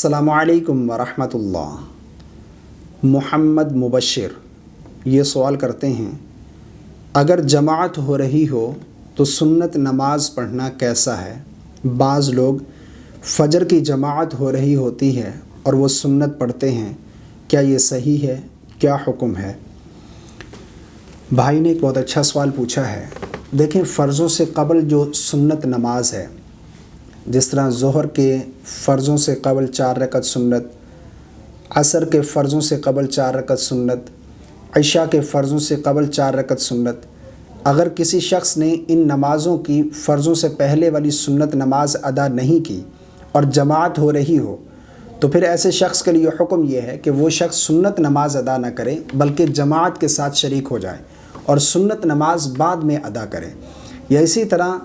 अस्सलामु अलैकुम वरहमतुल्लाह। मोहम्मद मुबशिर ये सवाल करते हैं, अगर जमात हो रही हो तो सुन्नत नमाज पढ़ना कैसा है? बाज़ लोग फ़जर की जमात हो रही होती है और वो सुन्नत पढ़ते हैं, क्या ये सही है? क्या हुक्म है? भाई ने एक बहुत अच्छा सवाल पूछा है। देखें, फ़र्ज़ों से क़बल जो सुन्नत नमाज है, जिस तरह ज़ोहर के फ़र्ज़ों से क़बल 4 रकत सुन्नत, असर के फ़र्ज़ों से क़बल 4 रकत सुन्नत, इशा के फ़र्ज़ों से क़बल 4 रकत सुन्नत, अगर किसी शख्स ने इन नमाज़ों की फ़र्ज़ों से पहले वाली सुन्नत नमाज अदा नहीं की और जमात हो रही हो, तो फिर ऐसे शख्स के लिए हुक्म यह है कि वो शख्स सुन्नत नमाज अदा न करे बल्कि जमात के साथ शरीक हो जाए और सुन्नत नमाज बाद में अदा करे। या इसी तरह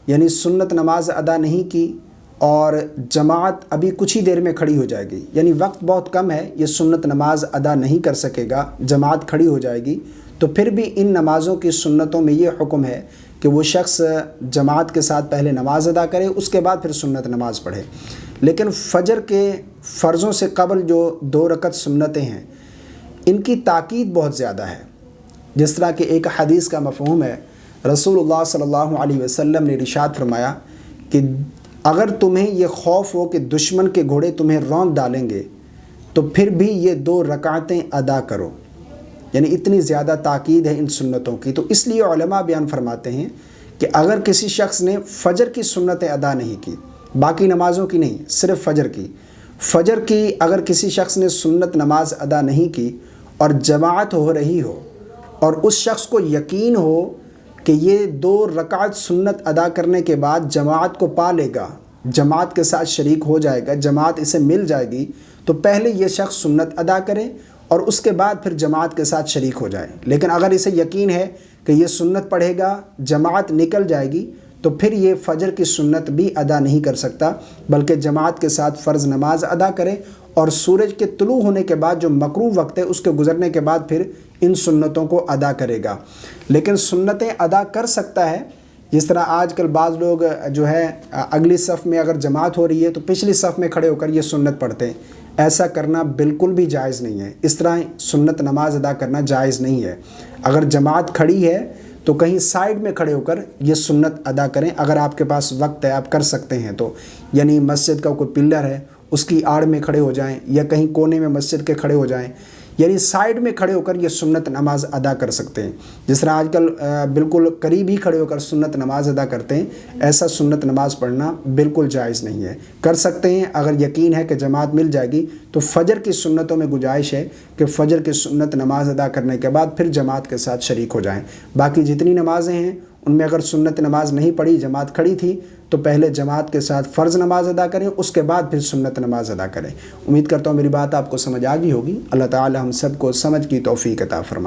यानी सुन्नत नमाज अदा नहीं की और जमात अभी कुछ ही देर में खड़ी हो जाएगी, यानी वक्त बहुत कम है, ये सुन्नत नमाज अदा नहीं कर सकेगा, जमात खड़ी हो जाएगी, तो फिर भी इन नमाज़ों की सुन्नतों में ये हुक्म है कि वो शख्स जमात के साथ पहले नमाज अदा करे, उसके बाद फिर सुन्नत नमाज पढ़े। लेकिन फ़जर के फ़र्ज़ों से क़बल जो 2 रकत सुन्नतें हैं, इनकी ताकीद बहुत ज़्यादा है। जिस तरह कि एक हदीस का मफ़हूम है, रसूलुल्लाह सल्लल्लाहु अलैहि वसल्लम ने इरशाद फरमाया कि अगर तुम्हें ये खौफ हो कि दुश्मन के घोड़े तुम्हें रौंद डालेंगे तो फिर भी ये 2 रकातें अदा करो। यानी इतनी ज़्यादा ताकीद है इन सुन्नतों की। तो इसलिए उलमा बयान फरमाते हैं कि अगर किसी शख्स ने फ़जर की सुन्नतें अदा नहीं की, बाकी नमाज़ों की नहीं, सिर्फ़ फ़जर की अगर किसी शख्स ने सुन्नत नमाज अदा नहीं की और जमात हो रही हो और उस शख्स को यकीन हो कि ये 2 रकात सुन्नत अदा करने के बाद जमात को पा लेगा, जमात के साथ शरीक हो जाएगा, जमात इसे मिल जाएगी, तो पहले ये शख्स सुन्नत अदा करे और उसके बाद फिर जमात के साथ शरीक हो जाए। लेकिन अगर इसे यकीन है कि ये सुन्नत पढ़ेगा, जमात निकल जाएगी, तो फिर ये फ़जर की सुन्नत भी अदा नहीं कर सकता बल्कि जमात के साथ फ़र्ज़ नमाज अदा करे और सूरज के तुलू होने के बाद जो मकरूह वक्त है उसके गुज़रने के बाद फिर इन सुन्नतों को अदा करेगा। लेकिन सुन्नतें अदा कर सकता है, जिस तरह आजकल बाज़ लोग जो है अगली सफ़ में अगर जमात हो रही है तो पिछली सफ़ में खड़े होकर ये सुन्नत पढ़ते हैं। ऐसा करना बिल्कुल भी जायज़ नहीं है। इस तरह सुन्नत नमाज अदा करना जायज़ नहीं है। अगर जमात खड़ी है तो कहीं साइड में खड़े होकर ये सुन्नत अदा करें। अगर आपके पास वक्त है, आप कर सकते हैं, तो यानी मस्जिद का कोई पिलर है उसकी आड़ में खड़े हो जाएं या कहीं कोने में मस्जिद के खड़े हो जाएं, यानी साइड में खड़े होकर ये सुन्नत नमाज अदा कर सकते हैं। जिस तरह आजकल बिल्कुल करीब ही खड़े होकर सुन्नत नमाज अदा करते हैं, ऐसा सुन्नत नमाज पढ़ना बिल्कुल जायज़ नहीं है। कर सकते हैं अगर यकीन है कि जमात मिल जाएगी, तो फ़जर की सुन्नतों में गुंजाइश है कि फ़जर की सुन्नत नमाज अदा करने के बाद फिर जमात के साथ शरीक हो जाएं। बाकी जितनी नमाज़ें हैं उनमें अगर सुन्नत नमाज नहीं पढ़ी, जमात खड़ी थी, तो पहले जमात के साथ फ़र्ज़ नमाज अदा करें, उसके बाद फिर सुन्नत नमाज अदा करें। उम्मीद करता हूँ मेरी बात आपको समझ आ गई होगी। अल्लाह ताला हम सबको समझ की तौफ़ीक अता फ़रमाए।